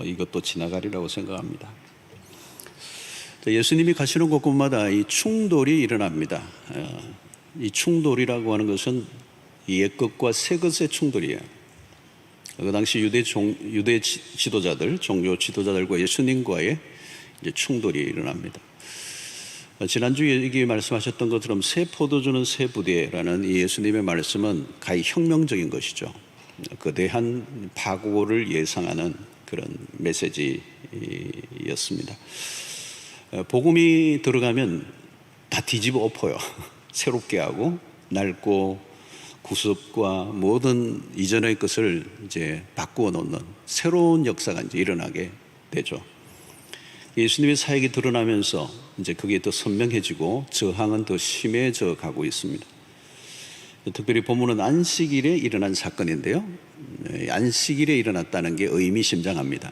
이것도 지나가리라고 생각합니다. 예수님이 가시는 곳곳마다 이 충돌이 일어납니다. 이 충돌이라고 하는 것은 옛 것과 새 것의 충돌이에요. 그 당시 유대 지도자들, 종교 지도자들과 예수님과의 이제 충돌이 일어납니다. 지난주에 여기 말씀하셨던 것처럼 새 포도주는 새 부대라는 이 예수님의 말씀은 가히 혁명적인 것이죠. 거대한 파고를 예상하는 그런 메시지였습니다. 복음이 들어가면 다 뒤집어 엎어요. 새롭게 하고 낡고 구습과 모든 이전의 것을 이제 바꾸어 놓는 새로운 역사가 이제 일어나게 되죠. 예수님의 사역이 드러나면서 이제 그게 더 선명해지고 저항은 더 심해져 가고 있습니다. 특별히 본문은 안식일에 일어난 사건인데요. 안식일에 일어났다는 게 의미심장합니다.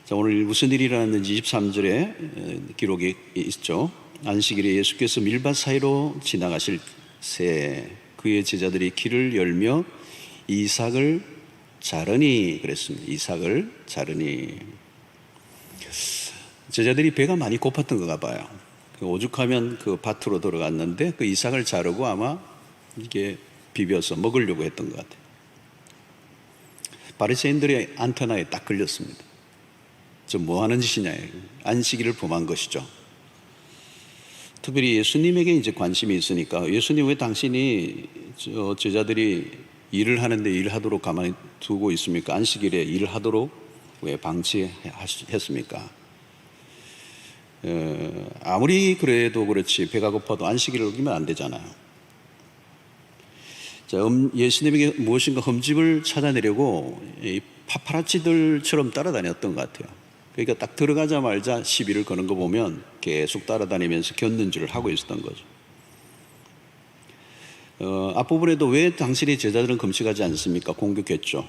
자, 오늘 무슨 일이 일어났는지 23절에 기록이 있죠. 안식일에 예수께서 밀밭 사이로 지나가실 새 그의 제자들이 길을 열며 이삭을 자르니 그랬습니다. 이삭을 자르니. 제자들이 배가 많이 고팠던 건가 봐요. 오죽하면 그 밭으로 들어갔는데 그 이삭을 자르고 아마 이게 비벼서 먹으려고 했던 것 같아요. 바리새인들의 안테나에 딱 걸렸습니다. 저 뭐 하는 짓이냐. 안식일을 범한 것이죠. 특별히 예수님에게 이제 관심이 있으니까 예수님 왜 당신이 제자들이 일을 하는데 일하도록 가만히 두고 있습니까? 안식일에 일을 하도록 왜 방치했습니까? 아무리 그래도 그렇지 배가 고파도 안식일을 어기면 안 되잖아요. 자, 예수님에게 무엇인가 흠집을 찾아내려고 이 파파라치들처럼 따라다녔던 것 같아요. 그러니까 딱 들어가자마자 시비를 거는 거 보면 계속 따라다니면서 견눈질을 하고 있었던 거죠. 앞부분에도 왜 당신의 제자들은 금식하지 않습니까? 공격했죠.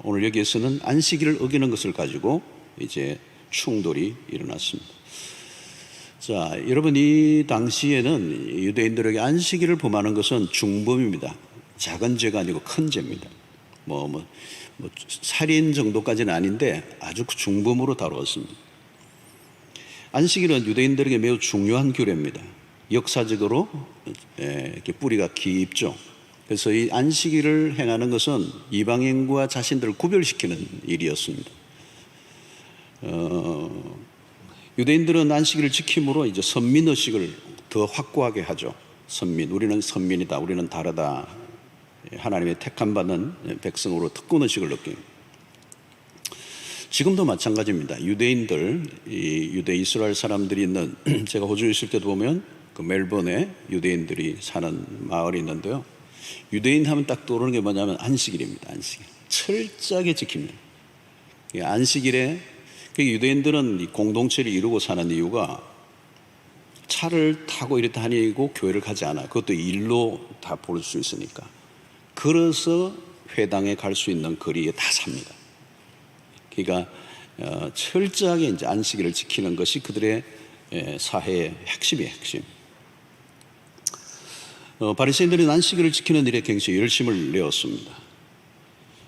오늘 여기에서는 안식일을 어기는 것을 가지고 이제 충돌이 일어났습니다. 자, 여러분, 이 당시에는 유대인들에게 안식일을 범하는 것은 중범입니다. 작은 죄가 아니고 큰 죄입니다. 살인 정도까지는 아닌데 아주 중범으로 다루었습니다. 안식일은 유대인들에게 매우 중요한 규례입니다. 역사적으로 이렇게 뿌리가 깊죠. 그래서 이 안식일을 행하는 것은 이방인과 자신들을 구별시키는 일이었습니다. 유대인들은 안식일을 지킴으로 이제 선민의식을 더 확고하게 하죠. 우리는 선민이다. 우리는 다르다. 하나님의 택함 받는 백성으로 특권의식을 느낍니다. 지금도 마찬가지입니다. 유대인들, 유대 이스라엘 사람들이 있는 제가 호주에 있을 때도 보면 그 멜번에 유대인들이 사는 마을이 있는데요. 유대인 하면 딱 떠오르는 게 뭐냐면 안식일입니다. 안식일. 철저하게 지킵니다. 안식일에 유대인들은 이 공동체를 이루고 사는 이유가 차를 타고 이렇게 다니고 교회를 가지 않아요. 그것도 일로 다 볼 수 있으니까. 걸어서 회당에 갈 수 있는 거리에 다 삽니다. 그러니까 철저하게 이제 안식일을 지키는 것이 그들의 사회의 핵심이에요. 핵심. 바리새인들은 안식일을 지키는 일에 굉장히 열심을 내었습니다.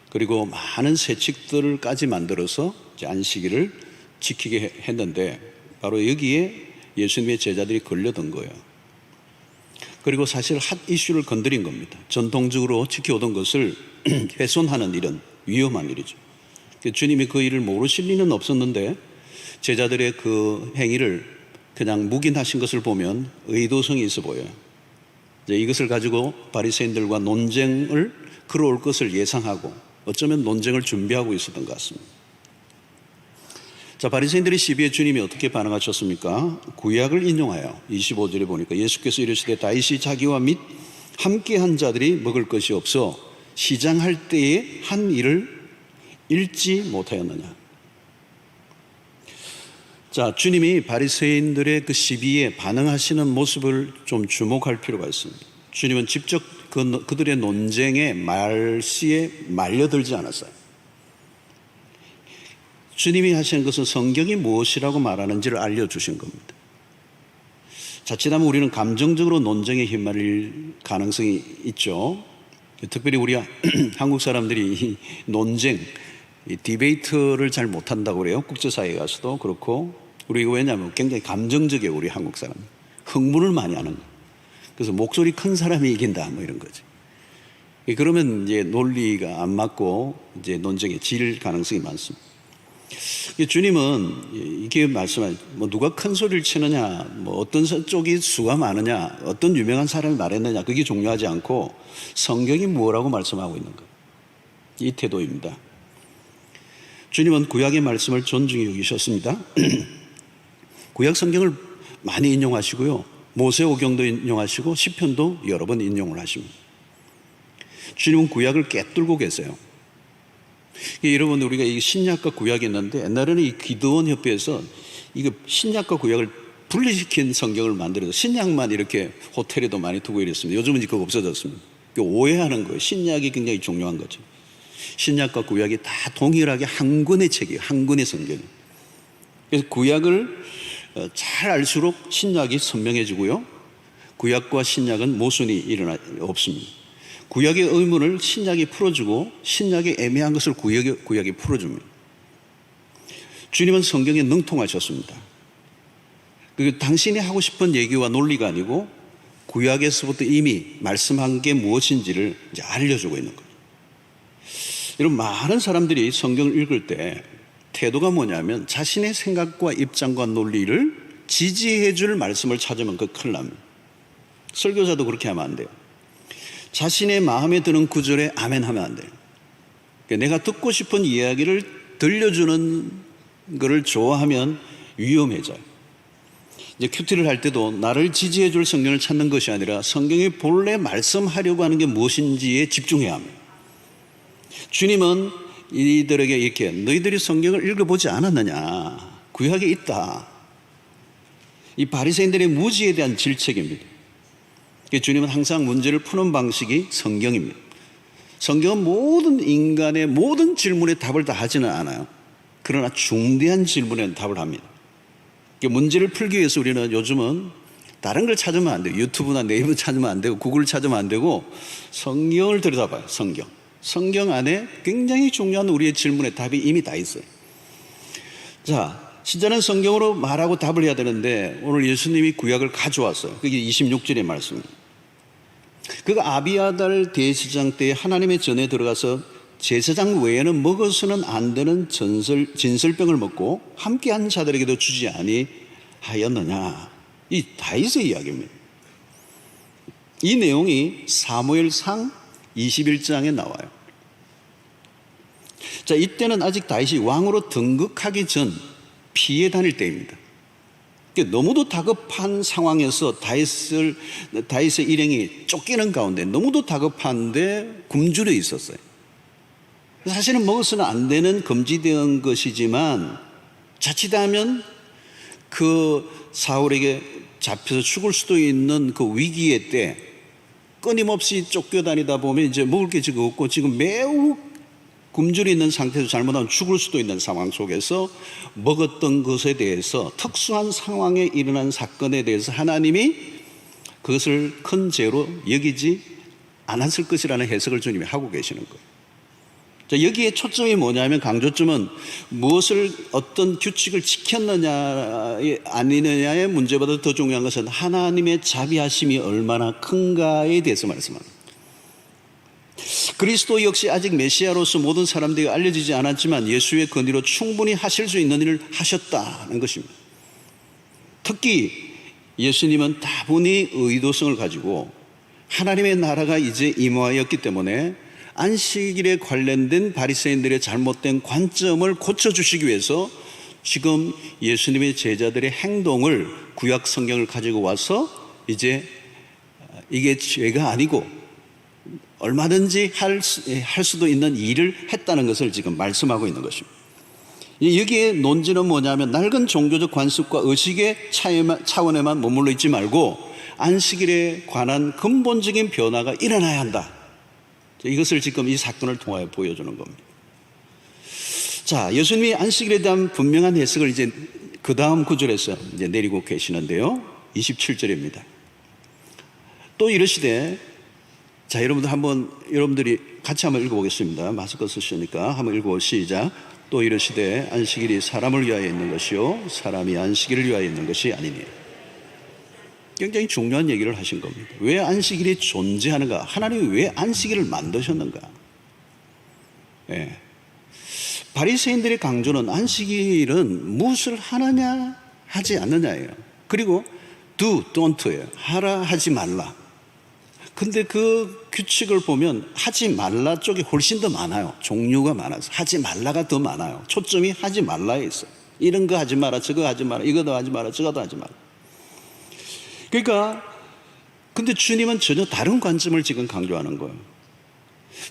그리고 많은 세칙들까지 만들어서 이제 안식일을 지키게 했는데 바로 여기에 예수님의 제자들이 걸려든 거예요. 그리고 사실 핫 이슈를 건드린 겁니다. 전통적으로 지켜오던 것을 훼손하는 일은 위험한 일이죠. 주님이 그 일을 모르실 리는 없었는데 제자들의 그 행위를 그냥 묵인하신 것을 보면 의도성이 있어 보여요. 이제 이것을 가지고 바리새인들과 논쟁을 걸어올 것을 예상하고 어쩌면 논쟁을 준비하고 있었던 것 같습니다. 자, 바리새인들의 시비에 주님이 어떻게 반응하셨습니까? 구약을 인용하여 25절에 보니까 예수께서 이르시되 다윗이 자기와 및 함께한 자들이 먹을 것이 없어 시장할 때에 한 일을 잃지 못하였느냐. 자, 주님이 바리새인들의 그 시비에 반응하시는 모습을 좀 주목할 필요가 있습니다. 주님은 직접 그들의 논쟁의 말씨에 말려들지 않았어요. 주님이 하시는 것은 성경이 무엇이라고 말하는지를 알려주신 겁니다. 자칫하면 우리는 감정적으로 논쟁에 휘말릴 가능성이 있죠. 특별히 우리 한국 사람들이 이 논쟁, 이 디베이트를 잘 못한다고 그래요. 국제사회에 가서도 그렇고. 그리고 왜냐하면 굉장히 감정적이에요. 우리 한국 사람. 흥분을 많이 하는 거예요. 그래서 목소리 큰 사람이 이긴다 뭐 이런 거지. 그러면 이제 논리가 안 맞고 이제 논쟁에 질 가능성이 많습니다. 주님은 이게 말씀하신 뭐 누가 큰 소리를 치느냐, 뭐 어떤 쪽이 수가 많으냐, 어떤 유명한 사람이 말했느냐, 그게 중요하지 않고 성경이 뭐라고 말씀하고 있는 거예요. 이 태도입니다. 주님은 구약의 말씀을 존중히 여기셨습니다. 구약 성경을 많이 인용하시고요, 모세오경도 인용하시고 시편도 여러 번 인용을 하십니다. 주님은 구약을 꿰뚫고 계세요. 여러분, 우리가 이 신약과 구약이 있는데 옛날에는 이 기드온 협회에서 이거 신약과 구약을 분리시킨 성경을 만들어서 신약만 이렇게 호텔에도 많이 두고 이랬습니다. 요즘은 그거 없어졌습니다. 오해하는 거예요. 신약이 굉장히 중요한 거죠. 신약과 구약이 다 동일하게 한 권의 책이에요. 한 권의 성경이에요. 그래서 구약을 잘 알수록 신약이 선명해지고요, 구약과 신약은 모순이 없습니다. 구약의 의문을 신약이 풀어주고 신약의 애매한 것을 구약이 풀어줍니다. 주님은 성경에 능통하셨습니다. 그리고 당신이 하고 싶은 얘기와 논리가 아니고 구약에서부터 이미 말씀한 게 무엇인지를 이제 알려주고 있는 거예요. 여러분, 많은 사람들이 성경을 읽을 때 태도가 뭐냐면 자신의 생각과 입장과 논리를 지지해 줄 말씀을 찾으면 그 큰일 납니다. 설교자도 그렇게 하면 안 돼요. 자신의 마음에 드는 구절에 아멘 하면 안 돼요. 내가 듣고 싶은 이야기를 들려주는 것을 좋아하면 위험해져요. 이제 큐티를 할 때도 나를 지지해 줄 성경을 찾는 것이 아니라 성경이 본래 말씀하려고 하는 게 무엇인지에 집중해야 합니다. 주님은 이들에게 이렇게, 너희들이 성경을 읽어보지 않았느냐, 구약에 있다. 이 바리새인들의 무지에 대한 질책입니다. 주님은 항상 문제를 푸는 방식이 성경입니다. 성경은 모든 인간의 모든 질문에 답을 다 하지는 않아요. 그러나 중대한 질문에는 답을 합니다. 문제를 풀기 위해서 우리는 요즘은 다른 걸 찾으면 안 돼요. 유튜브나 네이버 찾으면 안 되고 구글 찾으면 안 되고 성경을 들여다봐요. 성경 안에 굉장히 중요한 우리의 질문에 답이 이미 다 있어요. 자, 신자는 성경으로 말하고 답을 해야 되는데 오늘 예수님이 구약을 가져왔어요. 그게 26절의 말씀입니다. 그가 아비아달 대제사장 때에 하나님의 전에 들어가서 제사장 외에는 먹어서는 안 되는 진설병을 먹고 함께한 자들에게도 주지 아니하였느냐. 이 다윗의 이야기입니다. 이 내용이 사무엘상 21장에 나와요. 자, 이때는 아직 다윗이 왕으로 등극하기 전 피해 다닐 때입니다. 너무도 다급한 상황에서 다윗의 일행이 쫓기는 가운데 너무도 다급한데 굶주려 있었어요. 사실은 먹어서는 안 되는 금지된 것이지만 자칫하면 그 사울에게 잡혀서 죽을 수도 있는 그 위기의 때 끊임없이 쫓겨다니다 보면 이제 먹을 게 지금 없고 지금 매우 굶주려 있는 상태에서 잘못하면 죽을 수도 있는 상황 속에서 먹었던 것에 대해서, 특수한 상황에 일어난 사건에 대해서 하나님이 그것을 큰 죄로 여기지 않았을 것이라는 해석을 주님이 하고 계시는 거예요. 자, 여기에 초점이 뭐냐면, 강조점은 무엇을, 어떤 규칙을 지켰느냐 아니느냐의 문제보다 더 중요한 것은 하나님의 자비하심이 얼마나 큰가에 대해서 말씀합니다. 그리스도 역시 아직 메시아로서 모든 사람들이 알려지지 않았지만 예수의 권위로 충분히 하실 수 있는 일을 하셨다는 것입니다. 특히 예수님은 다분히 의도성을 가지고 하나님의 나라가 이제 임하였기 때문에 안식일에 관련된 바리새인들의 잘못된 관점을 고쳐주시기 위해서 지금 예수님의 제자들의 행동을, 구약 성경을 가지고 와서 이제 이게 죄가 아니고 얼마든지 할 수도 있는 일을 했다는 것을 지금 말씀하고 있는 것입니다. 여기에 논지는 뭐냐면 낡은 종교적 관습과 의식의 차원에만 머물러 있지 말고 안식일에 관한 근본적인 변화가 일어나야 한다. 이것을 지금 이 사건을 통하여 보여주는 겁니다. 자, 예수님이 안식일에 대한 분명한 해석을 이제 그 다음 구절에서 이제 내리고 계시는데요. 27절입니다. 또 이러시되, 자, 여러분들이 같이 한번 읽어보겠습니다. 마스크 쓰시니까 한번 읽어보 시작. 또 이르시되 안식일이 사람을 위하여 있는 것이요 사람이 안식일을 위하여 있는 것이 아니니. 굉장히 중요한 얘기를 하신 겁니다. 왜 안식일이 존재하는가? 하나님이 왜 안식일을 만드셨는가? 예. 바리새인들의 강조는 안식일은 무엇을 하느냐 하지 않느냐예요. 그리고 do, don't예요. 하라 하지 말라. 근데 그 규칙을 보면 하지 말라 쪽이 훨씬 더 많아요. 종류가 많아서 하지 말라가 더 많아요. 초점이 하지 말라에 있어요. 이런 거 하지 마라, 저거 하지 마라, 이거도 하지 마라, 저거도 하지 마라. 그러니까 근데 주님은 전혀 다른 관점을 지금 강조하는 거예요.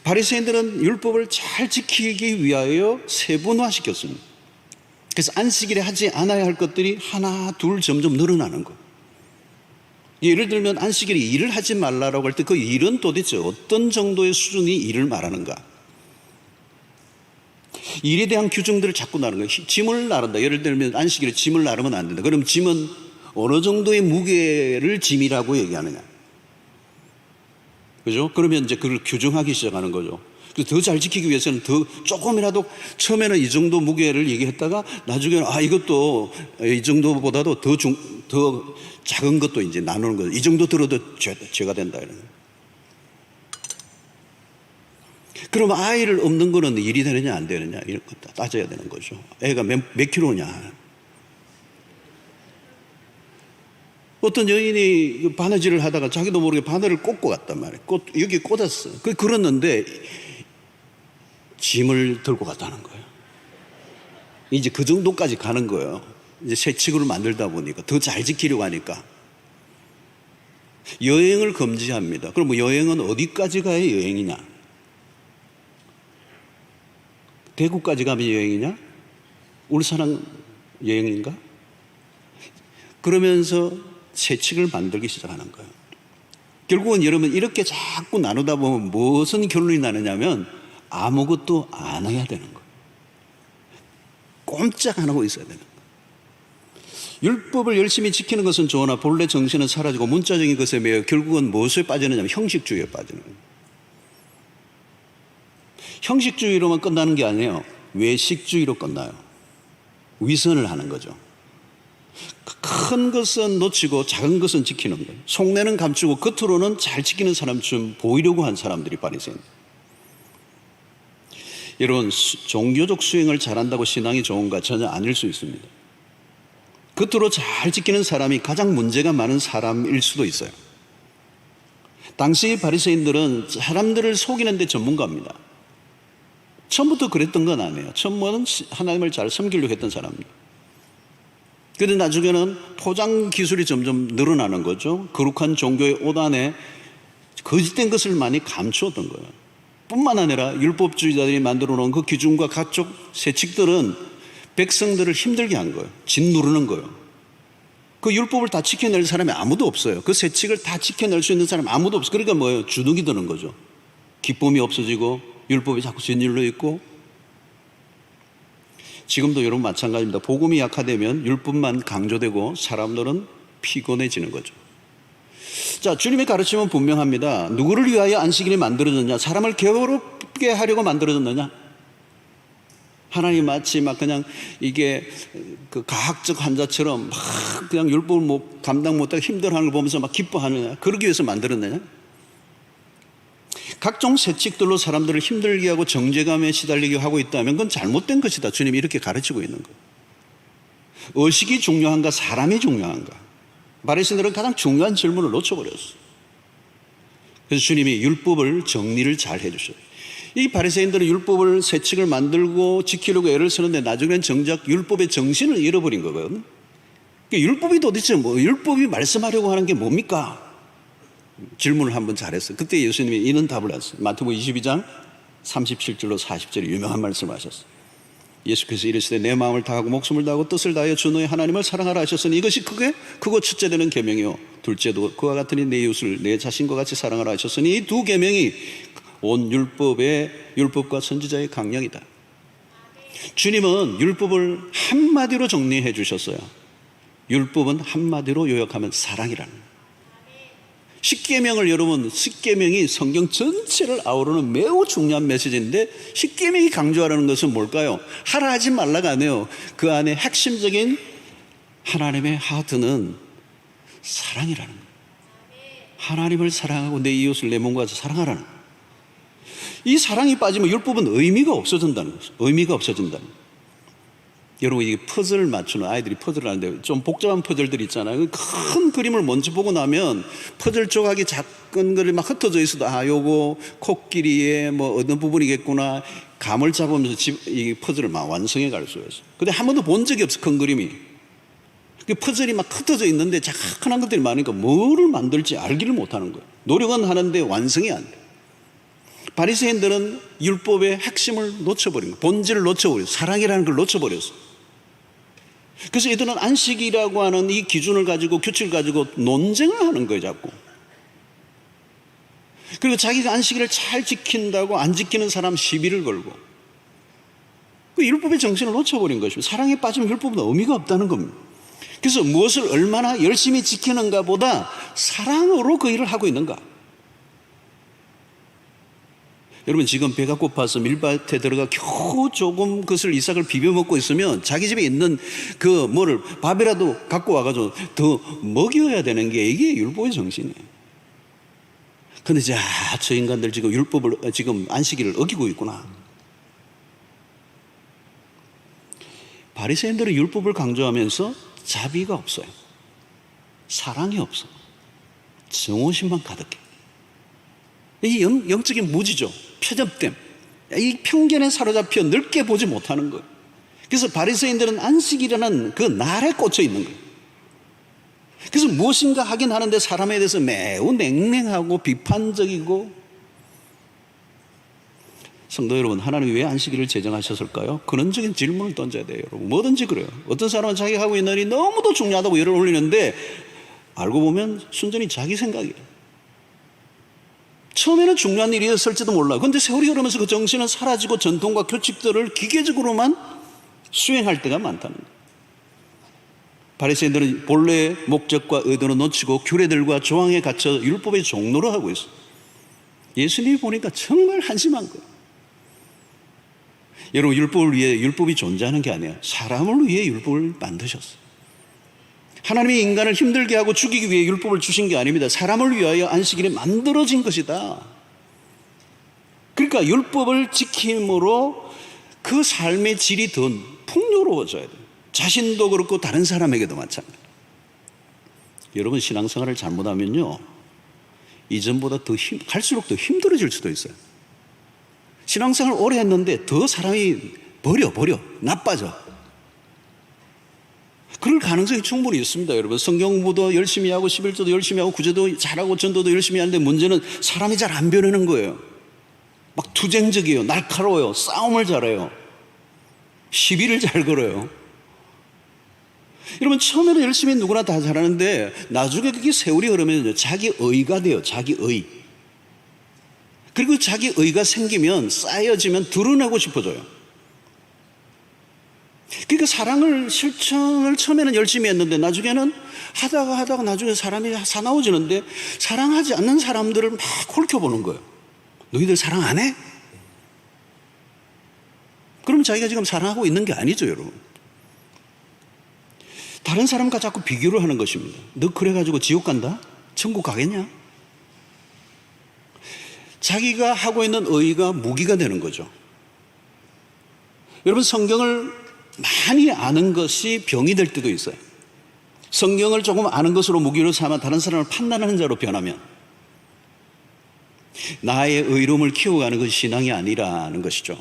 바리새인들은 율법을 잘 지키기 위하여 세분화시켰습니다. 그래서 안식일에 하지 않아야 할 것들이 하나 둘 점점 늘어나는 거예요. 예를 들면 안식일에 일을 하지 말라고 할 때 그 일은 도대체 어떤 정도의 수준의 일을 말하는가? 일에 대한 규정들을 자꾸 나르는 거예요. 짐을 나른다. 예를 들면 안식일에 짐을 나르면 안 된다. 그럼 짐은 어느 정도의 무게를 짐이라고 얘기하느냐? 그죠? 그러면 이제 그걸 규정하기 시작하는 거죠. 더 잘 지키기 위해서는 더 조금이라도 처음에는 이 정도 무게를 얘기했다가 나중에는 이것도 이 정도보다도 더 작은 것도 이제 나누는 거죠. 이 정도 들어도 죄가 된다 이런. 그럼 아이를 없는 거는 일이 되느냐 안 되느냐 이런 거 따져야 되는 거죠. 애가 몇 킬로냐. 어떤 여인이 바느질을 하다가 자기도 모르게 바늘을 꽂고 갔단 말이에요. 여기 꽂았어. 그랬는데 짐을 들고 갔다는 거예요. 이제 그 정도까지 가는 거예요. 이제 새 칙으로 만들다 보니까 더 잘 지키려고 하니까. 여행을 금지합니다. 그럼 여행은 어디까지 가야 여행이냐? 대구까지 가면 여행이냐? 울산은 여행인가? 그러면서 새 칙을 만들기 시작하는 거예요. 결국은 여러분 이렇게 자꾸 나누다 보면 무슨 결론이 나느냐면 아무것도 안 해야 되는 거예요. 꼼짝 안 하고 있어야 되는 거예요. 율법을 열심히 지키는 것은 좋으나 본래 정신은 사라지고 문자적인 것에 매여 결국은 무엇에 빠지느냐면 형식주의에 빠지는 거예요. 형식주의로만 끝나는 게 아니에요. 외식주의로 끝나요. 위선을 하는 거죠. 큰 것은 놓치고 작은 것은 지키는 거예요. 속내는 감추고 겉으로는 잘 지키는 사람처럼 보이려고 한 사람들이 바리새인. 여러분, 종교적 수행을 잘한다고 신앙이 좋은가? 전혀 아닐 수 있습니다. 겉으로 잘 지키는 사람이 가장 문제가 많은 사람일 수도 있어요. 당시 바리새인들은 사람들을 속이는 데 전문가입니다. 처음부터 그랬던 건 아니에요. 처음에는 하나님을 잘 섬기려고 했던 사람입니다. 그런데 나중에는 포장 기술이 점점 늘어나는 거죠. 거룩한 종교의 옷 안에 거짓된 것을 많이 감추었던 거예요. 뿐만 아니라 율법주의자들이 만들어 놓은 그 기준과 각종 세칙들은 백성들을 힘들게 한 거예요. 짓누르는 거예요. 그 율법을 다 지켜낼 사람이 아무도 없어요. 그 세칙을 다 지켜낼 수 있는 사람이 아무도 없어요. 그러니까 뭐예요? 주눅이 드는 거죠. 기쁨이 없어지고 율법이 자꾸 짓눌려 있고. 지금도 여러분 마찬가지입니다. 복음이 약화되면 율법만 강조되고 사람들은 피곤해지는 거죠. 자, 주님의 가르침은 분명합니다. 누구를 위하여 안식일이 만들어졌냐? 사람을 괴롭게 하려고 만들어졌느냐? 하나님 마치 막 그냥 이게 그 가학적 환자처럼 막 그냥 율법을 감당 못하고 힘들어하는 걸 보면서 막 기뻐하느냐? 그러기 위해서 만들었느냐? 각종 세칙들로 사람들을 힘들게 하고 정죄감에 시달리게 하고 있다면 그건 잘못된 것이다. 주님이 이렇게 가르치고 있는 거예요. 의식이 중요한가? 사람이 중요한가? 바리새인들은 가장 중요한 질문을 놓쳐버렸어요. 그래서 주님이 율법을 정리를 잘 해주셔요. 이 바리새인들은 율법을 세칙을 만들고 지키려고 애를 쓰는데 나중에는 정작 율법의 정신을 잃어버린 거거든요. 그러니까 율법이 도대체 율법이 말씀하려고 하는 게 뭡니까? 질문을 한번 잘했어요. 그때 예수님이 이런 답을 하셨어요. 마태복음 22장 37절로 40절에 유명한 말씀을 하셨어요. 예수께서 이르시되 내 마음을 다하고 목숨을 다하고 뜻을 다하여 주 너의 하나님을 사랑하라 하셨으니 이것이 그거 첫째 되는 계명이요 둘째도 그와 같으니 내 이웃을 내 자신과 같이 사랑하라 하셨으니 이 두 계명이 온 율법과 선지자의 강령이다. 주님은 율법을 한마디로 정리해 주셨어요. 율법은 한마디로 요약하면 사랑이라는 거예요. 십계명을 여러분, 십계명이 성경 전체를 아우르는 매우 중요한 메시지인데 십계명이 강조하라는 것은 뭘까요? 하라 하지 말라가 아니에요. 그 안에 핵심적인 하나님의 하트는 사랑이라는 거예요. 하나님을 사랑하고 내 이웃을 내 몸과 같이 사랑하라는 거예요. 이 사랑이 빠지면 율법은 의미가 없어진다는 거죠. 의미가 없어진다는 거예요. 여러분, 이게 퍼즐을 맞추는, 아이들이 퍼즐을 하는데 좀 복잡한 퍼즐들 있잖아요. 큰 그림을 먼저 보고 나면 퍼즐 조각이 작은 거리 막 흩어져 있어도 요거 코끼리의 뭐 어느 부분이겠구나 감을 잡으면서 이 퍼즐을 막 완성해 갈 수가 있어요. 근데 한 번도 본 적이 없어, 큰 그림이. 그 퍼즐이 막 흩어져 있는데 작은 것들이 많으니까 뭐를 만들지 알기를 못하는 거예요. 노력은 하는데 완성이 안 돼. 바리새인들은 율법의 핵심을 놓쳐버린 거예요. 본질을 놓쳐버렸어요. 사랑이라는 걸 놓쳐버렸어요. 그래서 이들은 안식이라고 하는 이 기준을 가지고, 규칙을 가지고 논쟁을 하는 거예요, 자꾸. 그리고 자기가 안식일을 잘 지킨다고 안 지키는 사람 시비를 걸고, 그 율법의 정신을 놓쳐버린 것입니다. 사랑에 빠지면 율법은 의미가 없다는 겁니다. 그래서 무엇을 얼마나 열심히 지키는가 보다 사랑으로 그 일을 하고 있는가. 여러분, 지금 배가 고파서 밀밭에 들어가 겨우 조금 그것을 이삭을 비벼 먹고 있으면 자기 집에 있는 그 뭐를 밥이라도 갖고 와가지고 더 먹여야 되는 게 이게 율법의 정신이에요. 근데 저 인간들 지금 율법을, 지금 안식일을 어기고 있구나. 바리새인들은 율법을 강조하면서 자비가 없어요. 사랑이 없어. 정오심만 가득해. 이 영적인 무지죠. 편협됨. 이 편견에 사로잡혀 넓게 보지 못하는 거예요. 그래서 바리새인들은 안식이라는 그 날에 꽂혀 있는 거예요. 그래서 무엇인가 하긴 하는데 사람에 대해서 매우 냉랭하고 비판적이고. 성도 여러분, 하나님이 왜 안식일을 제정하셨을까요? 근원적인 질문을 던져야 돼요, 여러분. 뭐든지 그래요. 어떤 사람은 자기가 하고 있는 일이 너무도 중요하다고 열을 올리는데 알고 보면 순전히 자기 생각이에요. 처음에는 중요한 일이었을지도 몰라요. 그런데 세월이 흐르면서 그 정신은 사라지고 전통과 규칙들을 기계적으로만 수행할 때가 많다는 거예요. 바리새인들은 본래의 목적과 의도는 놓치고 규례들과 조항에 갇혀 율법의 종로를 하고 있어요. 예수님이 보니까 정말 한심한 거예요. 여러분, 율법을 위해 율법이 존재하는 게 아니에요. 사람을 위해 율법을 만드셨어요. 하나님이 인간을 힘들게 하고 죽이기 위해 율법을 주신 게 아닙니다. 사람을 위하여 안식일이 만들어진 것이다. 그러니까 율법을 지킴으로 그 삶의 질이 더 풍요로워져야 돼요. 자신도 그렇고 다른 사람에게도 마찬가지. 여러분, 신앙생활을 잘못하면요, 이전보다 갈수록 더 힘들어질 수도 있어요. 신앙생활을 오래 했는데 더 사람이 버려 나빠져. 그럴 가능성이 충분히 있습니다, 여러분. 성경 공부도 열심히 하고 11조도 열심히 하고 구제도 잘하고 전도도 열심히 하는데 문제는 사람이 잘 안 변하는 거예요. 막 투쟁적이에요. 날카로워요. 싸움을 잘해요. 시비를 잘 걸어요. 여러분, 처음에는 열심히 누구나 다 잘하는데 나중에 그게 세월이 흐르면 자기 의가 돼요. 자기 의. 그리고 자기 의가 생기면 쌓여지면 드러내고 싶어져요. 그러니까 사랑을 실천을 처음에는 열심히 했는데 나중에는 하다가 나중에 사람이 사나워지는데 사랑하지 않는 사람들을 막 홀켜보는 거예요. 너희들 사랑 안 해? 그럼 자기가 지금 사랑하고 있는 게 아니죠, 여러분. 다른 사람과 자꾸 비교를 하는 것입니다. 너 그래가지고 지옥 간다? 천국 가겠냐? 자기가 하고 있는 의가 무기가 되는 거죠. 여러분, 성경을 많이 아는 것이 병이 될 때도 있어요. 성경을 조금 아는 것으로 무기로 삼아 다른 사람을 판단하는 자로 변하면 나의 의로움을 키워가는 것이 신앙이 아니라는 것이죠.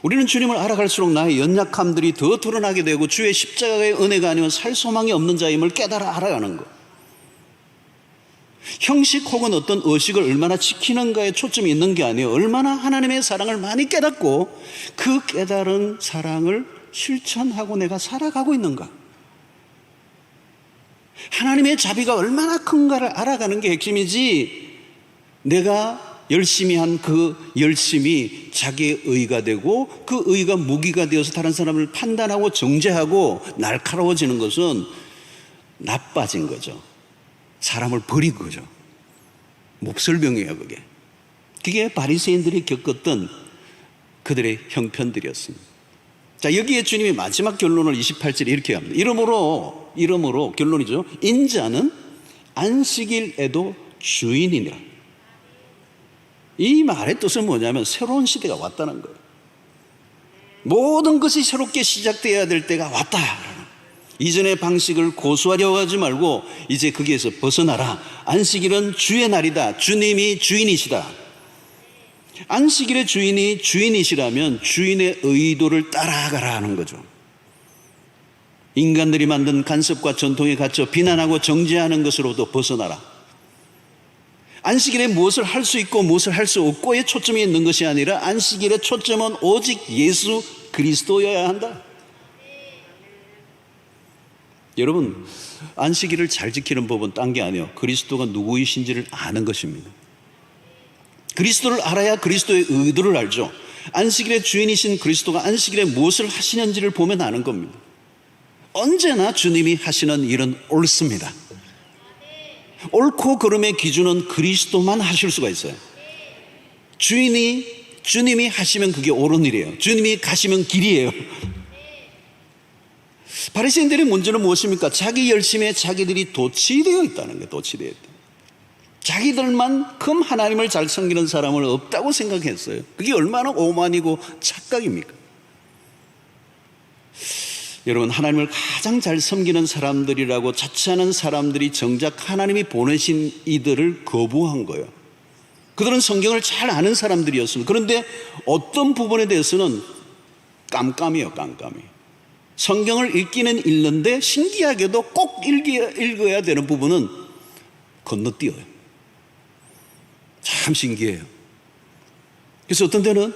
우리는 주님을 알아갈수록 나의 연약함들이 더 드러나게 되고 주의 십자가의 은혜가 아니면 살 소망이 없는 자임을 깨달아 알아가는 것. 형식 혹은 어떤 의식을 얼마나 지키는가에 초점이 있는 게 아니에요. 얼마나 하나님의 사랑을 많이 깨닫고 그 깨달은 사랑을 실천하고 내가 살아가고 있는가. 하나님의 자비가 얼마나 큰가를 알아가는 게 핵심이지, 내가 열심히 한 그 열심이 자기의 의가 되고 그 의가 무기가 되어서 다른 사람을 판단하고 정죄하고 날카로워지는 것은 나빠진 거죠. 사람을 버린 거죠. 몹쓸병이에요, 그게. 그게 바리새인들이 겪었던 그들의 형편들이었습니다. 자, 여기에 주님이 마지막 결론을 28절에 이렇게 합니다. 이러므로 결론이죠. 인자는 안식일에도 주인이니라. 이 말의 뜻은 뭐냐면 새로운 시대가 왔다는 거예요. 모든 것이 새롭게 시작되어야 될 때가 왔다. 이전의 방식을 고수하려고 하지 말고 이제 거기에서 벗어나라. 안식일은 주의 날이다. 주님이 주인이시다. 안식일의 주인이 주인이시라면 주인의 의도를 따라가라 하는 거죠. 인간들이 만든 간섭과 전통에 갇혀 비난하고 정죄하는 것으로부터 벗어나라. 안식일에 무엇을 할 수 있고 무엇을 할 수 없고에 초점이 있는 것이 아니라 안식일의 초점은 오직 예수 그리스도여야 한다. 여러분, 안식일을 잘 지키는 법은 딴 게 아니에요. 그리스도가 누구이신지를 아는 것입니다. 그리스도를 알아야 그리스도의 의도를 알죠. 안식일의 주인이신 그리스도가 안식일에 무엇을 하시는지를 보면 아는 겁니다. 언제나 주님이 하시는 일은 옳습니다. 옳고 그름의 기준은 그리스도만 하실 수가 있어요. 주님이 하시면 그게 옳은 일이에요. 주님이 가시면 길이에요. 바리새인들의 문제는 무엇입니까? 자기 열심에 자기들이 도취되어 있다는 거예요. 도취되어 있다. 자기들만큼 하나님을 잘 섬기는 사람은 없다고 생각했어요. 그게 얼마나 오만이고 착각입니까? 여러분, 하나님을 가장 잘 섬기는 사람들이라고 자처하는 사람들이 정작 하나님이 보내신 이들을 거부한 거예요. 그들은 성경을 잘 아는 사람들이었습니다. 그런데 어떤 부분에 대해서는 깜깜이에요. 깜깜이. 성경을 읽기는 읽는데 신기하게도 꼭 읽어야 되는 부분은 건너뛰어요. 참 신기해요. 그래서 어떤 때는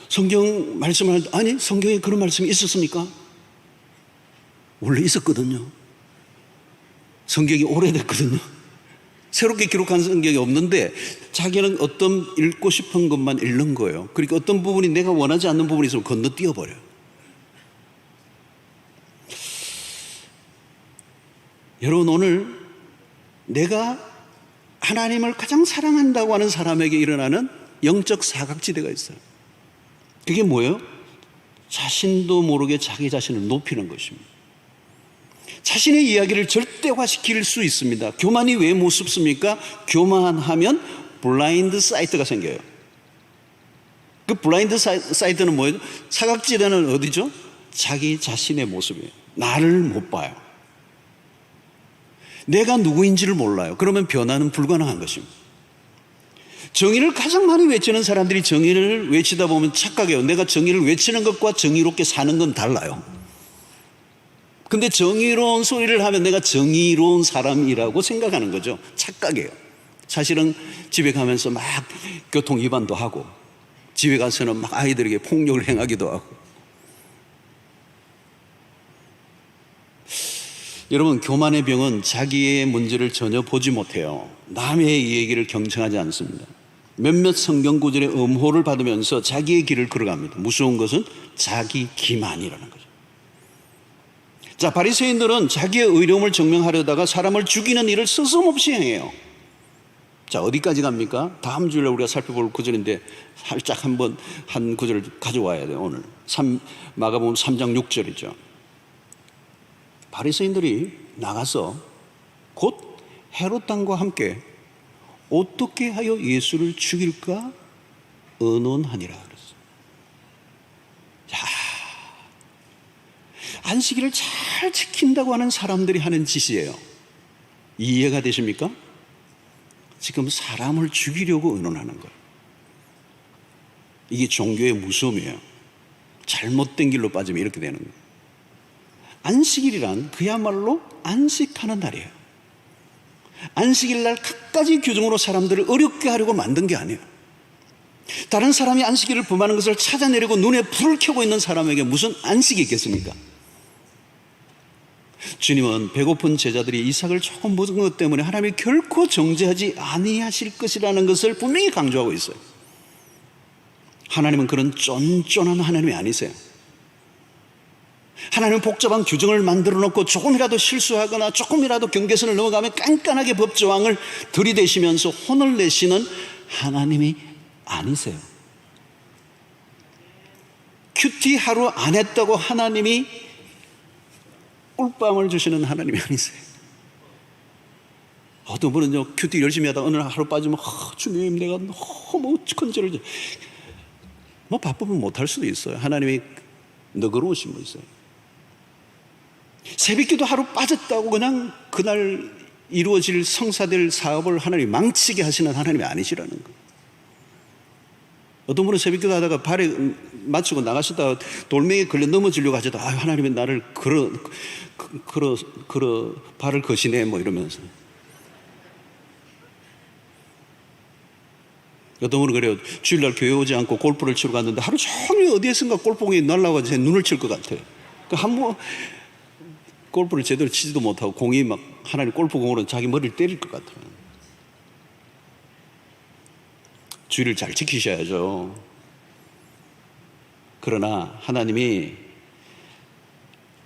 성경 말씀을 하는데, 아니, 성경에 그런 말씀이 있었습니까? 원래 있었거든요. 성경이 오래됐거든요. 새롭게 기록한 성경이 없는데 자기는 어떤 읽고 싶은 것만 읽는 거예요. 그러니까 어떤 부분이 내가 원하지 않는 부분이 있으면 건너뛰어버려요. 여러분, 오늘 내가 하나님을 가장 사랑한다고 하는 사람에게 일어나는 영적 사각지대가 있어요. 그게 뭐예요? 자신도 모르게 자기 자신을 높이는 것입니다. 자신의 이야기를 절대화시킬 수 있습니다. 교만이 왜 무섭습니까? 교만하면 블라인드 사이트가 생겨요. 그 블라인드 사이트는 뭐예요? 사각지대는 어디죠? 자기 자신의 모습이에요. 나를 못 봐요. 내가 누구인지를 몰라요. 그러면 변화는 불가능한 것입니다. 정의를 가장 많이 외치는 사람들이 정의를 외치다 보면 착각해요. 내가 정의를 외치는 것과 정의롭게 사는 건 달라요. 근데 정의로운 소리를 하면 내가 정의로운 사람이라고 생각하는 거죠. 착각이에요. 사실은 집에 가면서 막 교통 위반도 하고, 집에 가서는 막 아이들에게 폭력을 행하기도 하고. 여러분, 교만의 병은 자기의 문제를 전혀 보지 못해요. 남의 얘기를 경청하지 않습니다. 몇몇 성경 구절의 음호를 받으면서 자기의 길을 걸어갑니다. 무서운 것은 자기 기만이라는 거죠. 자, 바리새인들은 자기의 의로움을 증명하려다가 사람을 죽이는 일을 서슴없이 행해요. 자, 어디까지 갑니까? 다음 주일에 우리가 살펴볼 구절인데 살짝 한번 한 구절을 가져와야 돼요. 오늘 마가복음 3장 6절이죠. 바리새인들이 나가서 곧 헤롯 왕과 함께 어떻게 하여 예수를 죽일까 의논하니라 그랬어요. 자, 안식일을 잘 지킨다고 하는 사람들이 하는 짓이에요. 이해가 되십니까? 지금 사람을 죽이려고 의논하는 거예요. 이게 종교의 무서움이에요. 잘못된 길로 빠지면 이렇게 되는 거예요. 안식일이란 그야말로 안식하는 날이에요. 안식일날 갖가지 규정으로 사람들을 어렵게 하려고 만든 게 아니에요. 다른 사람이 안식일을 범하는 것을 찾아내려고 눈에 불을 켜고 있는 사람에게 무슨 안식이 있겠습니까? 주님은 배고픈 제자들이 이삭을 조금 먹은 것 때문에 하나님이 결코 정죄하지 아니하실 것이라는 것을 분명히 강조하고 있어요. 하나님은 그런 쫀쫀한 하나님이 아니세요. 하나님은 복잡한 규정을 만들어 놓고 조금이라도 실수하거나 조금이라도 경계선을 넘어가면 깐깐하게 법조항을 들이대시면서 혼을 내시는 하나님이 아니세요. 큐티 하루 안 했다고 하나님이 꿀밤을 주시는 하나님이 아니세요. 어떤 분은요, 큐티 열심히 하다가 어느 날 하루 빠지면 주님 내가 너무 큰 죄를 뭐 바쁘면 못할 수도 있어요. 하나님이 너그러우신 분 있어요. 새벽기도 하루 빠졌다고 그냥 그날 이루어질 성사될 사업을 하나님이 망치게 하시는 하나님이 아니시라는 거예요. 어떤 분은 새벽기도 하다가 발에 맞추고 나가시다가 돌멩이에 걸려 넘어지려고 하셔도 하나님이 나를 발을 거시네 뭐 이러면서. 어떤 분은 그래요. 주일날 교회 오지 않고 골프를 치러 갔는데 하루 종일 어디에선가 골프공이 날라가서 제 눈을 칠 것 같아요. 한번 골프를 제대로 치지도 못하고 공이 막 하나님 골프공으로 자기 머리를 때릴 것 같아요. 주의를 잘 지키셔야죠. 그러나 하나님이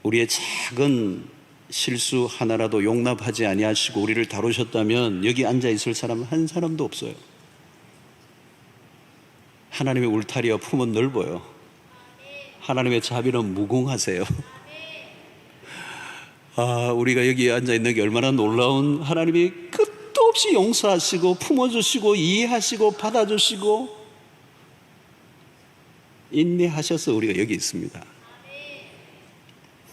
우리의 작은 실수 하나라도 용납하지 아니하시고 우리를 다루셨다면 여기 앉아 있을 사람 한 사람도 없어요. 하나님의 울타리와 품은 넓어요. 하나님의 자비는 무궁하세요. 우리가 여기 앉아 있는 게 얼마나 놀라운, 하나님이 끝도 없이 용서하시고 품어주시고 이해하시고 받아주시고 인내하셔서 우리가 여기 있습니다.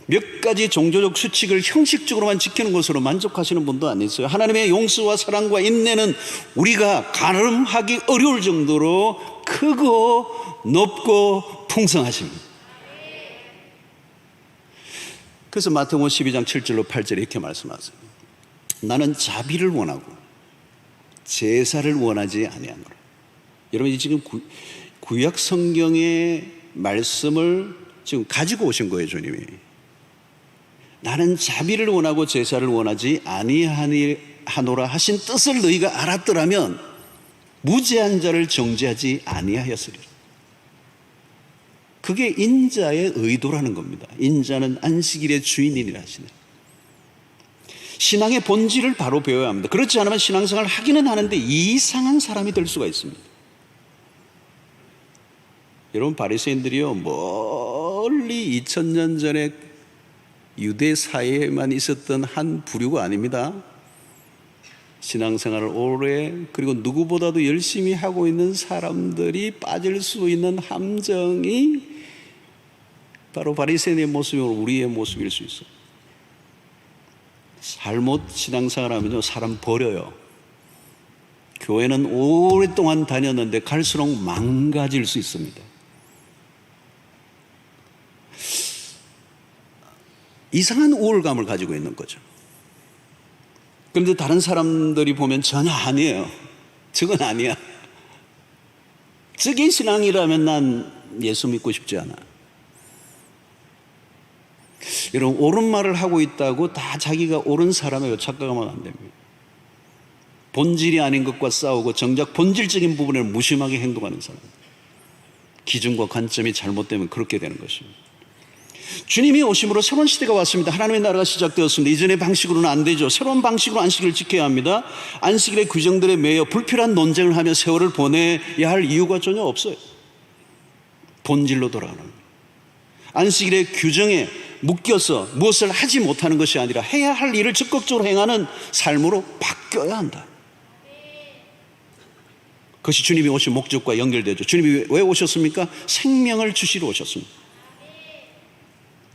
몇 가지 종교적 수칙을 형식적으로만 지키는 것으로 만족하시는 분도 아니세요. 하나님의 용서와 사랑과 인내는 우리가 가늠하기 어려울 정도로 크고 높고 풍성하십니다. 그래서 마태복음 12장 7절로 8절에 이렇게 말씀하세요. 나는 자비를 원하고 제사를 원하지 아니하노라. 여러분 지금 구약 성경의 말씀을 지금 가지고 오신 거예요, 주님이. 나는 자비를 원하고 제사를 원하지 아니하노라 하신 뜻을 너희가 알았더라면 무죄한 자를 정죄하지 아니하였으리라. 그게 인자의 의도라는 겁니다. 인자는 안식일의 주인이라 하시네. 신앙의 본질을 바로 배워야 합니다. 그렇지 않으면 신앙생활을 하기는 하는데 이상한 사람이 될 수가 있습니다. 여러분, 바리새인들이요 멀리 2000년 전에 유대 사회에만 있었던 한 부류가 아닙니다. 신앙생활을 오래 그리고 누구보다도 열심히 하고 있는 사람들이 빠질 수 있는 함정이 바로 바리새인의 모습이고 우리의 모습일 수 있어요. 잘못 신앙생활하면요 사람 버려요. 교회는 오랫동안 다녔는데 갈수록 망가질 수 있습니다. 이상한 우월감을 가지고 있는 거죠. 그런데 다른 사람들이 보면 전혀 아니에요. 저건 아니야. 저게 신앙이라면 난 예수 믿고 싶지 않아. 여러분, 옳은 말을 하고 있다고 다 자기가 옳은 사람이라고 착각하면 안 됩니다. 본질이 아닌 것과 싸우고 정작 본질적인 부분을 무심하게 행동하는 사람, 기준과 관점이 잘못되면 그렇게 되는 것입니다. 주님이 오심으로 새로운 시대가 왔습니다. 하나님의 나라가 시작되었습니다. 이전의 방식으로는 안 되죠. 새로운 방식으로 안식일을 지켜야 합니다. 안식일의 규정들에 매여 불필요한 논쟁을 하며 세월을 보내야 할 이유가 전혀 없어요. 본질로 돌아가는 거예요. 안식일의 규정에 묶여서 무엇을 하지 못하는 것이 아니라 해야 할 일을 적극적으로 행하는 삶으로 바뀌어야 한다. 그것이 주님이 오신 목적과 연결되죠. 주님이 왜 오셨습니까? 생명을 주시러 오셨습니다.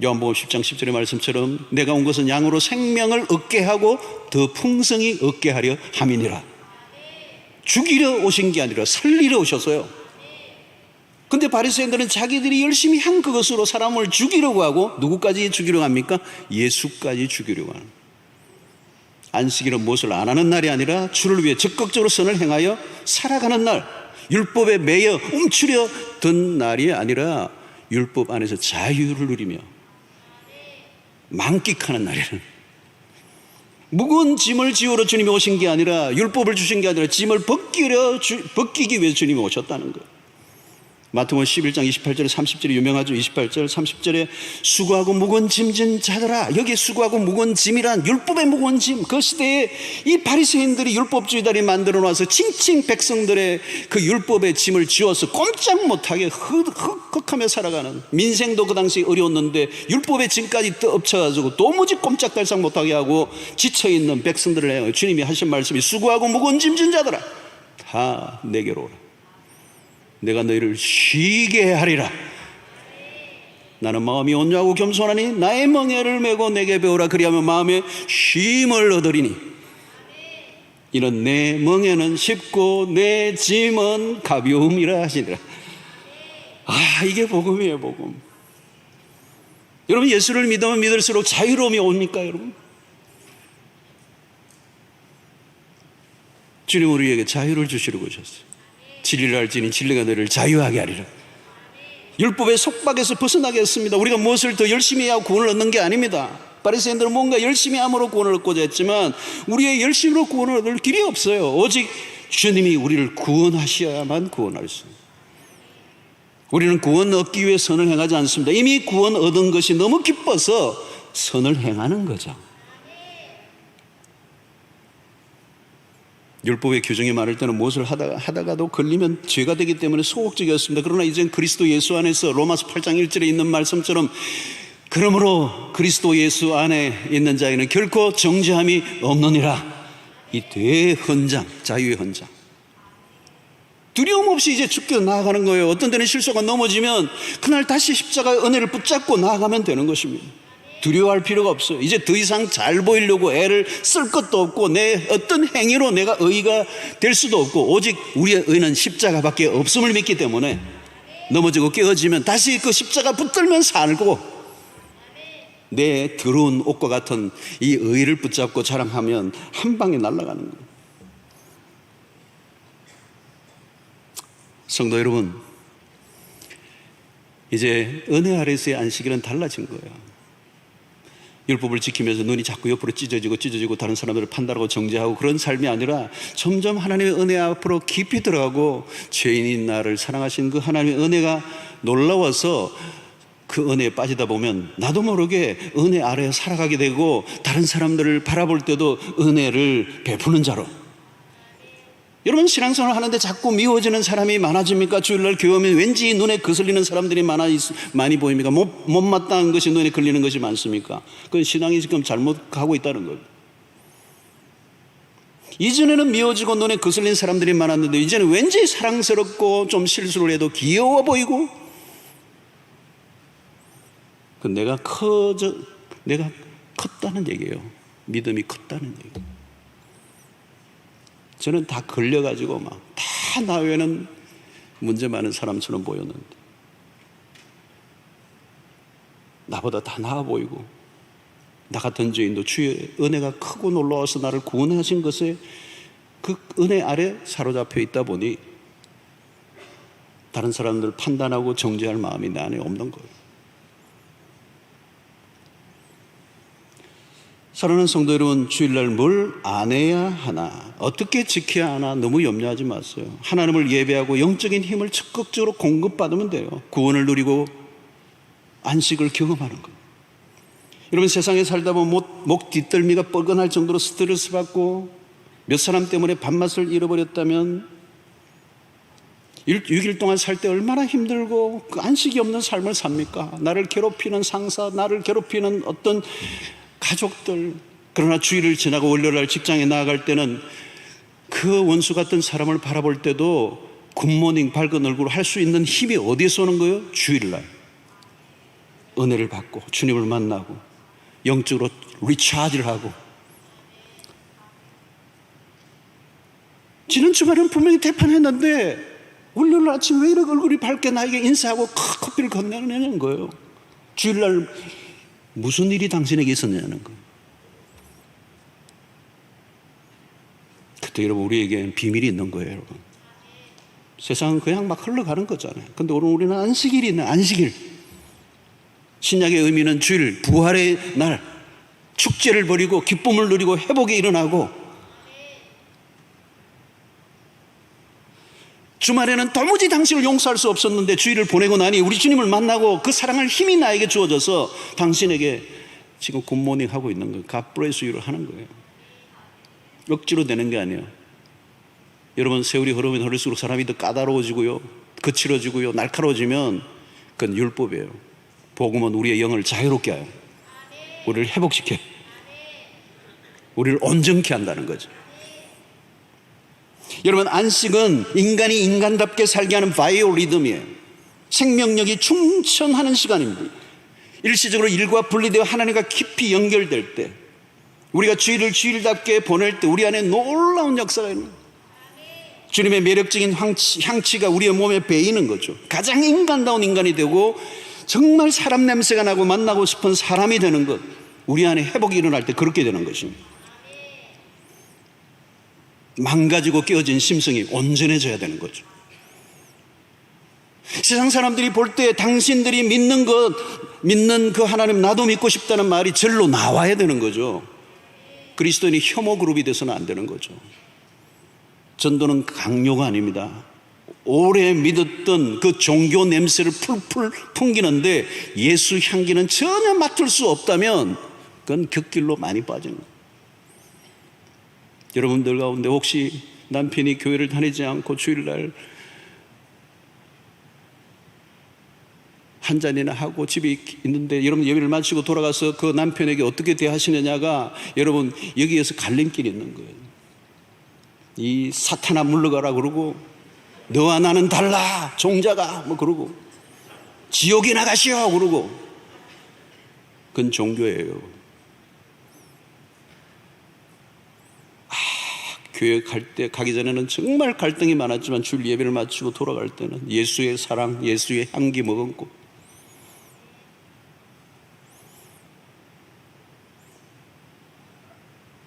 요한복음 10장 10절의 말씀처럼 내가 온 것은 양으로 생명을 얻게 하고 더 풍성히 얻게 하려 함이니라. 죽이려 오신 게 아니라 살리러 오셨어요. 근데 바리새인들은 자기들이 열심히 한 그것으로 사람을 죽이려고 하고 누구까지 죽이려고 합니까? 예수까지 죽이려고 하는. 안식일은 무엇을 안 하는 날이 아니라 주를 위해 적극적으로 선을 행하여 살아가는 날, 율법에 매여 움츠려 든 날이 아니라 율법 안에서 자유를 누리며 만끽하는 날이라는. 무거운 짐을 지우러 주님이 오신 게 아니라 율법을 주신 게 아니라 짐을 벗기기 위해 주님이 오셨다는 거예요. 마태복음 11장 28절에 30절에 유명하죠. 28절 30절에 수고하고 무거운 짐진 자들아. 여기 수고하고 무거운 짐이란 율법의 무거운 짐. 그 시대에 이 바리새인들이 율법주의자들이 만들어 놔서 칭칭 백성들의 그 율법의 짐을 지어서 꼼짝 못하게 흑흑하며 살아가는, 민생도 그 당시 어려웠는데 율법의 짐까지 엎쳐가지고 도무지 꼼짝달싹 못하게 하고 지쳐있는 백성들을 향해 주님이 하신 말씀이 수고하고 무거운 짐진 자들아 다 내게로 오라. 내가 너희를 쉬게 하리라. 나는 마음이 온유하고 겸손하니 나의 멍에를 메고 내게 배우라. 그리하면 마음에 쉼을 얻으리니 이는 내 멍에는 쉽고 내 짐은 가벼움이라 하시니라. 아, 이게 복음이에요, 복음. 여러분, 예수를 믿으면 믿을수록 자유로움이 옵니까, 여러분? 주님 우리에게 자유를 주시려고 오셨어요. 진리를 알지니 진리가 너를 자유하게 하리라. 율법의 속박에서 벗어나게 했습니다. 우리가 무엇을 더 열심히 해야 구원을 얻는 게 아닙니다. 바리새인들은 뭔가 열심히 함으로 구원을 얻고자 했지만 우리의 열심으로 구원을 얻을 길이 없어요. 오직 주님이 우리를 구원하셔야만 구원할 수 있습니다. 우리는 구원 얻기 위해 선을 행하지 않습니다. 이미 구원 얻은 것이 너무 기뻐서 선을 행하는 거죠. 율법의 규정이 많을 때는 무엇을 하다가도 걸리면 죄가 되기 때문에 소극적이었습니다. 그러나 이젠 그리스도 예수 안에서 로마서 8장 1절에 있는 말씀처럼 그러므로 그리스도 예수 안에 있는 자에는 결코 정죄함이 없느니라. 이 대헌장, 자유의 헌장. 두려움 없이 이제 죽게 나아가는 거예요. 어떤 때는 실수가 넘어지면 그날 다시 십자가의 은혜를 붙잡고 나아가면 되는 것입니다. 두려워할 필요가 없어요. 이제 더 이상 잘 보이려고 애를 쓸 것도 없고 내 어떤 행위로 내가 의가 될 수도 없고 오직 우리의 의는 십자가밖에 없음을 믿기 때문에 넘어지고 깨어지면 다시 그 십자가 붙들면 살고 내 더러운 옷과 같은 이 의를 붙잡고 자랑하면 한 방에 날아가는 거예요. 성도 여러분, 이제 은혜 아래서의 안식일은 달라진 거예요. 율법을 지키면서 눈이 자꾸 옆으로 찢어지고 다른 사람들을 판단하고 정죄하고 그런 삶이 아니라 점점 하나님의 은혜 앞으로 깊이 들어가고 죄인인 나를 사랑하신 그 하나님의 은혜가 놀라워서 그 은혜에 빠지다 보면 나도 모르게 은혜 아래에 살아가게 되고 다른 사람들을 바라볼 때도 은혜를 베푸는 자로. 여러분, 신앙생활을 하는데 자꾸 미워지는 사람이 많아집니까? 주일날 교회 오면 왠지 눈에 거슬리는 사람들이 많이 보입니까? 못마땅한 것이 눈에 걸리는 것이 많습니까? 그건 신앙이 지금 잘못 가고 있다는 거예요. 이전에는 미워지고 눈에 거슬리는 사람들이 많았는데 이제는 왠지 사랑스럽고 좀 실수를 해도 귀여워 보이고 내가 컸다는 얘기예요. 믿음이 컸다는 얘기예요. 저는 다 걸려가지고 막 다 나 외에는 문제 많은 사람처럼 보였는데 나보다 다 나아 보이고 나 같은 죄인도 주의 은혜가 크고 놀라워서 나를 구원하신 것에 그 은혜 아래 사로잡혀 있다 보니 다른 사람들을 판단하고 정죄할 마음이 내 안에 없는 거예요. 사랑하는 성도 여러분, 주일날 뭘 안 해야 하나, 어떻게 지켜야 하나 너무 염려하지 마세요. 하나님을 예배하고 영적인 힘을 적극적으로 공급받으면 돼요. 구원을 누리고 안식을 경험하는 거예요. 여러분, 세상에 살다 보면 목 뒷덜미가 뻐근할 정도로 스트레스 받고 몇 사람 때문에 밥맛을 잃어버렸다면 6일 동안 살 때 얼마나 힘들고 그 안식이 없는 삶을 삽니까? 나를 괴롭히는 상사, 나를 괴롭히는 어떤 가족들. 그러나 주일을 지나고 월요일날 직장에 나아갈 때는 그 원수 같은 사람을 바라볼 때도 굿모닝 밝은 얼굴로 할 수 있는 힘이 어디에서 오는 거예요? 주일날 은혜를 받고 주님을 만나고 영적으로 리차지를 하고. 지난 주말에는 분명히 대판했는데 월요일 아침 왜 이렇게 얼굴이 밝게 나에게 인사하고 커피를 건네는 거예요. 주일날 무슨 일이 당신에게 있었냐는 거예요. 그때 여러분, 우리에게 비밀이 있는 거예요, 여러분. 세상은 그냥 막 흘러가는 거잖아요. 근데 오늘 우리는 안식일이 있는 안식일. 신약의 의미는 주일, 부활의 날, 축제를 벌이고 기쁨을 누리고 회복이 일어나고 주말에는 도무지 당신을 용서할 수 없었는데 주일을 보내고 나니 우리 주님을 만나고 그 사랑할 힘이 나에게 주어져서 당신에게 지금 굿모닝 하고 있는 거예요. God bless you를 하는 거예요. 억지로 되는 게 아니에요. 여러분, 세월이 흐르면 흐를수록 사람이 더 까다로워지고요, 거칠어지고요, 날카로워지면 그건 율법이에요. 복음은 우리의 영을 자유롭게 해요. 우리를 회복시켜요. 우리를 온전케 한다는 거죠. 여러분, 안식은 인간이 인간답게 살게 하는 바이오리듬이에요. 생명력이 충천하는 시간입니다. 일시적으로 일과 분리되어 하나님과 깊이 연결될 때, 우리가 주일을 주일답게 보낼 때 우리 안에 놀라운 역사가 있는 거예요. 주님의 매력적인 향취가 우리의 몸에 배이는 거죠. 가장 인간다운 인간이 되고 정말 사람 냄새가 나고 만나고 싶은 사람이 되는 것, 우리 안에 회복이 일어날 때 그렇게 되는 것입니다. 망가지고 깨어진 심성이 온전해져야 되는 거죠. 세상 사람들이 볼 때 당신들이 믿는 그 하나님 나도 믿고 싶다는 말이 절로 나와야 되는 거죠. 그리스도인이 혐오 그룹이 돼서는 안 되는 거죠. 전도는 강요가 아닙니다. 오래 믿었던 그 종교 냄새를 풀풀 풍기는데 예수 향기는 전혀 맡을 수 없다면 그건 곁길로 많이 빠지는 거예요. 여러분들 가운데 혹시 남편이 교회를 다니지 않고 주일날 한 잔이나 하고 집에 있는데 여러분 예배를 마치고 돌아가서 그 남편에게 어떻게 대하시느냐가 여러분 여기에서 갈림길이 있는 거예요. 이 사탄아 물러가라 그러고, 너와 나는 달라 종자가 뭐 그러고, 지옥에 나가시오 그러고, 그건 종교예요. 교회 가기 전에는 정말 갈등이 많았지만 주일 예배를 마치고 돌아갈 때는 예수의 사랑, 예수의 향기 머금고,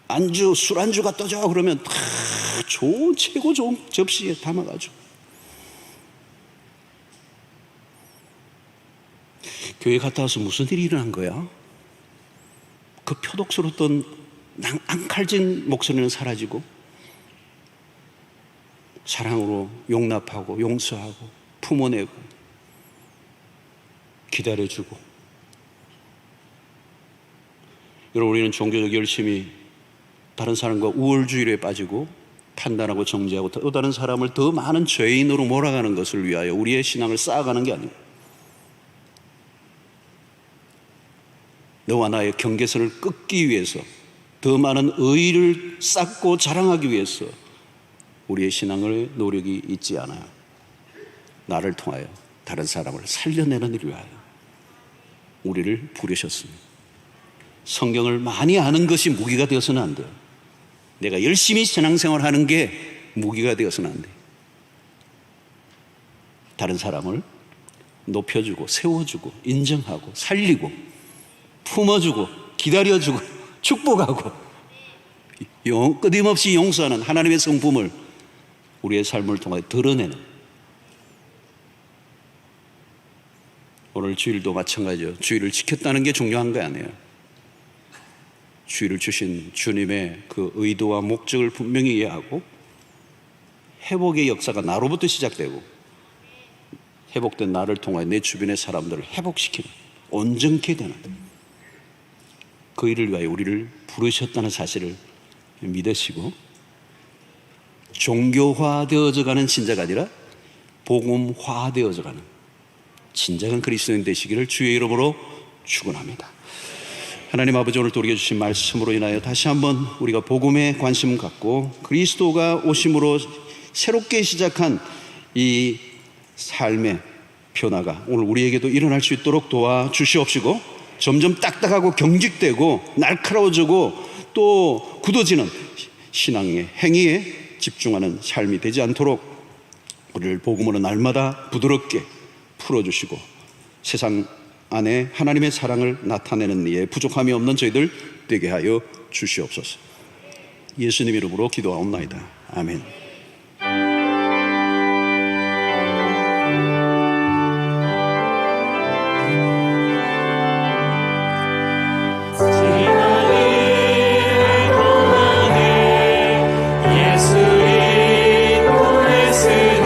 안주, 술안주가 떠져 그러면 다 좋은, 최고 좋은 접시에 담아가지고, 교회 갔다 와서 무슨 일이 일어난 거야? 그 표독스럽던 앙칼진 목소리는 사라지고 사랑으로 용납하고 용서하고 품어내고 기다려주고. 여러분, 우리는 종교적 열심히 다른 사람과 우월주의에 빠지고 판단하고 정죄하고 또 다른 사람을 더 많은 죄인으로 몰아가는 것을 위하여 우리의 신앙을 쌓아가는 게 아닙니다. 너와 나의 경계선을 끊기 위해서, 더 많은 의의를 쌓고 자랑하기 위해서 우리의 신앙의 노력이 있지 않아요. 나를 통하여 다른 사람을 살려내는 일을 위하여 우리를 부르셨습니다. 성경을 많이 아는 것이 무기가 되어서는 안 돼요. 내가 열심히 신앙생활하는 게 무기가 되어서는 안 돼요. 다른 사람을 높여주고 세워주고 인정하고 살리고 품어주고 기다려주고 축복하고 끊임없이 용서하는 하나님의 성품을 우리의 삶을 통해 드러내는, 오늘 주일도 마찬가지죠. 주일을 지켰다는 게 중요한 거 아니에요. 주일을 주신 주님의 그 의도와 목적을 분명히 이해하고 회복의 역사가 나로부터 시작되고 회복된 나를 통해 내 주변의 사람들을 회복시키는, 온전케 되는 그 일을 위하여 우리를 부르셨다는 사실을 믿으시고 종교화되어져 가는 신자가 아니라 복음화되어져 가는 진정한 그리스도인 되시기를 주의 이름으로 축원합니다. 하나님 아버지, 오늘 또 우리에게 주신 말씀으로 인하여 다시 한번 우리가 복음에 관심을 갖고 그리스도가 오심으로 새롭게 시작한 이 삶의 변화가 오늘 우리에게도 일어날 수 있도록 도와주시옵시고, 점점 딱딱하고 경직되고 날카로워지고 또 굳어지는 신앙의 행위에 집중하는 삶이 되지 않도록 우리를 복음으로 날마다 부드럽게 풀어주시고 세상 안에 하나님의 사랑을 나타내는 일에 부족함이 없는 저희들 되게 하여 주시옵소서. 예수님 이름으로 기도하옵나이다. 아멘. 예수님 보냈으니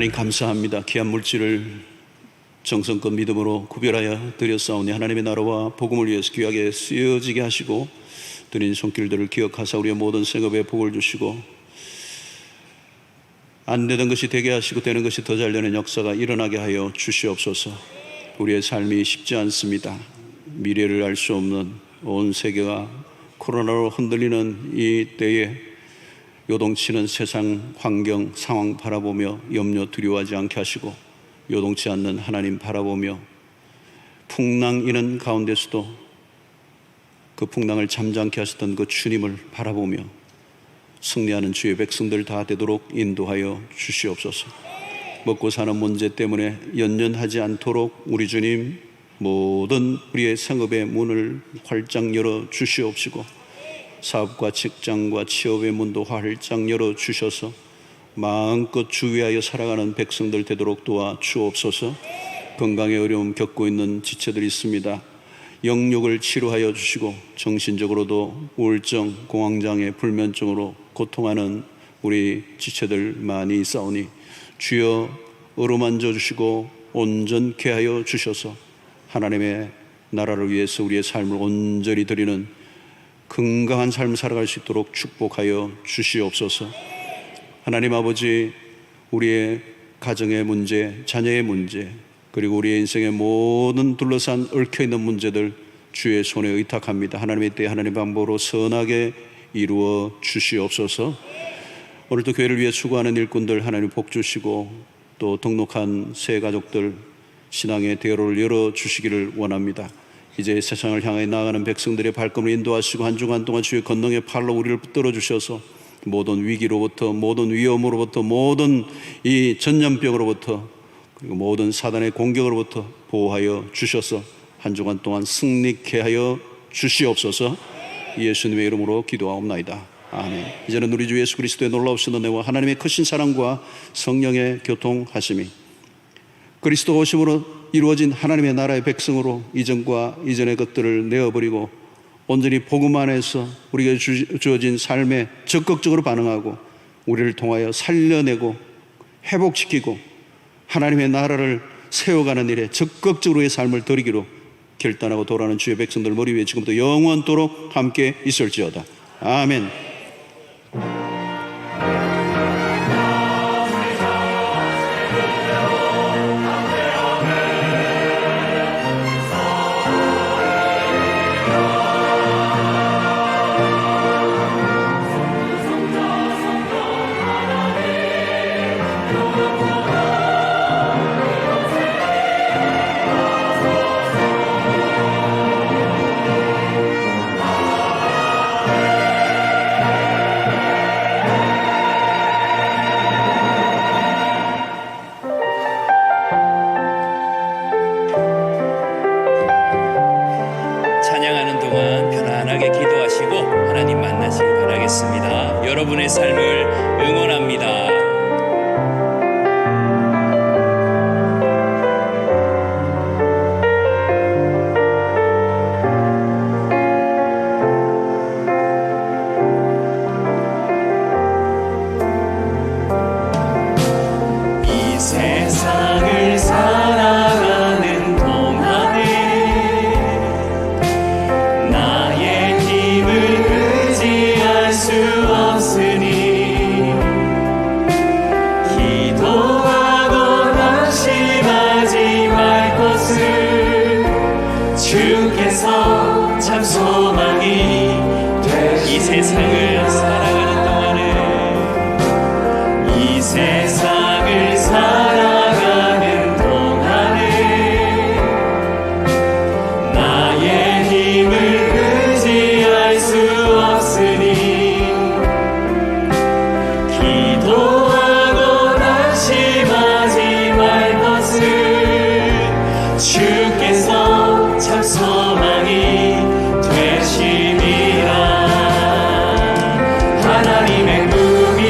하나님 감사합니다. 귀한 물질을 정성껏 믿음으로 구별하여 드렸사오니 하나님의 나라와 복음을 위해서 귀하게 쓰여지게 하시고 드린 손길들을 기억하사 우리의 모든 생업에 복을 주시고 안 되던 것이 되게 하시고 되는 것이 더 잘 되는 역사가 일어나게 하여 주시옵소서. 우리의 삶이 쉽지 않습니다. 미래를 알 수 없는 온 세계가 코로나로 흔들리는 이 때에 요동치는 세상 환경 상황 바라보며 염려 두려워하지 않게 하시고 요동치 않는 하나님 바라보며 풍랑이는 가운데서도 그 풍랑을 잠잠케 하셨던 그 주님을 바라보며 승리하는 주의 백성들 다 되도록 인도하여 주시옵소서. 먹고 사는 문제 때문에 연연하지 않도록 우리 주님 모든 우리의 생업의 문을 활짝 열어 주시옵시고 사업과 직장과 취업의 문도 활짝 열어 주셔서 마음껏 주 위하여 살아가는 백성들 되도록 도와 주옵소서. 건강에 어려움 겪고 있는 지체들이 있습니다. 영육을 치료하여 주시고 정신적으로도 우울증, 공황장애, 불면증으로 고통하는 우리 지체들 많이 있사오니 주여 어루만져 주시고 온전케 하여 주셔서 하나님의 나라를 위해서 우리의 삶을 온전히 드리는 건강한 삶을 살아갈 수 있도록 축복하여 주시옵소서. 하나님 아버지, 우리의 가정의 문제, 자녀의 문제, 그리고 우리의 인생의 모든 둘러싼 얽혀있는 문제들 주의 손에 의탁합니다. 하나님의 때에 하나님의 방법으로 선하게 이루어 주시옵소서. 오늘도 교회를 위해 수고하는 일꾼들 하나님 복 주시고 또 등록한 새 가족들 신앙의 대로를 열어주시기를 원합니다. 이제 세상을 향해 나아가는 백성들의 발걸음을 인도하시고 한 주간 동안 주의 권능의 팔로 우리를 붙들어 주셔서 모든 위기로부터, 모든 위험으로부터, 모든 이 전염병으로부터, 그리고 모든 사단의 공격으로부터 보호하여 주셔서 한 주간 동안 승리케 하여 주시옵소서. 예수님의 이름으로 기도하옵나이다. 아멘. 이제는 우리 주 예수 그리스도의 놀라우신 은혜와 하나님의 크신 사랑과 성령의 교통하심이 그리스도 오심으로 이루어진 하나님의 나라의 백성으로 이전과 이전의 것들을 내어버리고 온전히 복음 안에서 우리에게 주어진 삶에 적극적으로 반응하고 우리를 통하여 살려내고 회복시키고 하나님의 나라를 세워가는 일에 적극적으로의 삶을 드리기로 결단하고 돌아가는 주의 백성들 머리 위에 지금부터 영원토록 함께 있을지어다. 아멘. 여러분의 삶을 응원합니다. 이 세상을 살아가는 동안에 나의 힘을 의지할 수 없으니 기도하고 낙심하지 말 것을 주께서 참 소망이 되시니 이 세상을 살아가는 동안에 이 세상을 살아가는 동안에 나의 힘을 의지할 수 없으니 기도하고 낙심하지 말 것을 주께서 참 소망이 되심이라. 하나님의 꿈이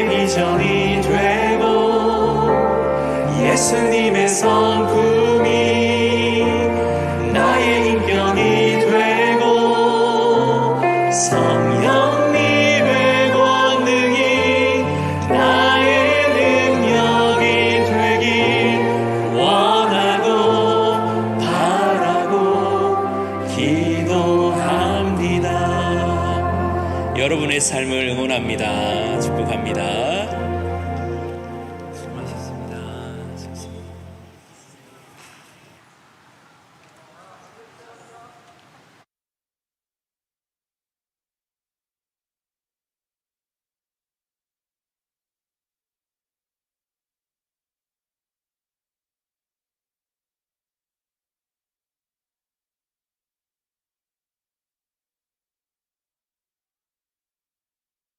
비전이 되고 예수님의 성품이 나의 인격이 되고 성령님의 권능이 나의 능력이 되길 원하고 바라고 기도합니다. 여러분의 삶을 응원합니다. 축복합니다.